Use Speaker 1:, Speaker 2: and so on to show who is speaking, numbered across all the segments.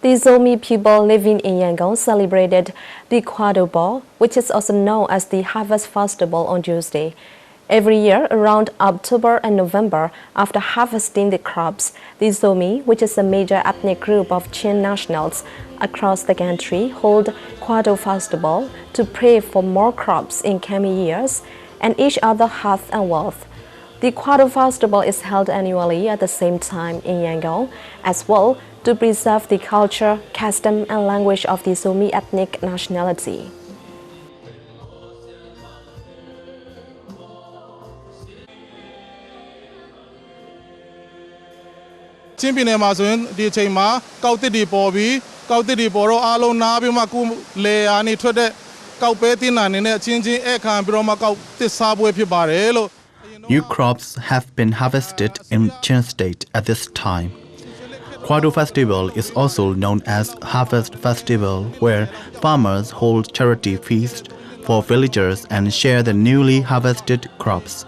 Speaker 1: The Zomi people living in Yangon celebrated the Khua, which is also known as the Harvest Festival, on Tuesday. Every year, around October and November, after harvesting the crops, the Zomi, which is a major ethnic group of Chin nationals across the country, hold Khua Festival to pray for more crops in coming years and each other health and wealth. The Khua Festival is held annually at the same time in Yangon, as well to preserve the culture, custom, and language of the Zomi ethnic nationality.
Speaker 2: New crops have been harvested in Chin State at this time. Khua Festival is also known as Harvest Festival, where farmers hold charity feasts for villagers and share the newly harvested crops.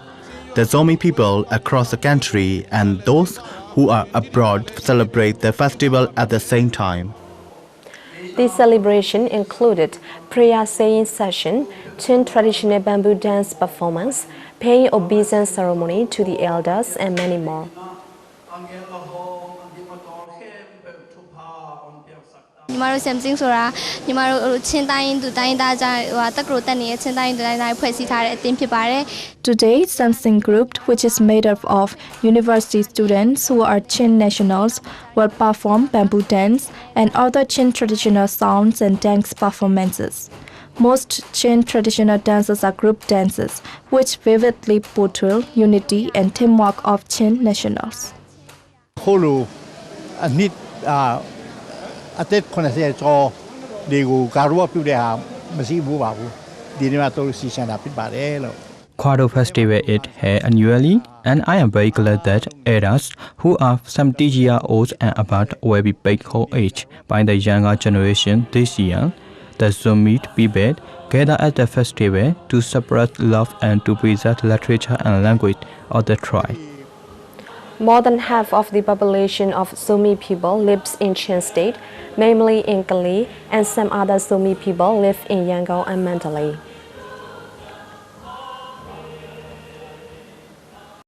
Speaker 2: The Zomi people across the country and those who are abroad celebrate the festival at the same time.
Speaker 1: The celebration included prayer saying session, Chin traditional bamboo dance performance, paying obeisance ceremony to the elders, and many more.
Speaker 3: Today's dancing group, which is made up of university students who are Chin nationals, will perform bamboo dance and other Chin traditional sounds and dance performances. Most Chin traditional dances are group dances, which vividly portray unity and teamwork of Chin nationals.
Speaker 4: Khua Festival is held annually, and I am very glad that elders who are 70 years old and above will be paid homage by the younger generation this year. The Zomi people gather at the festival to spread love and to preserve literature and language of the tribe.
Speaker 1: More than half of the population of Zomi people lives in Chin State, namely in Kali, and some other Zomi people live in Yangon and Mandalay.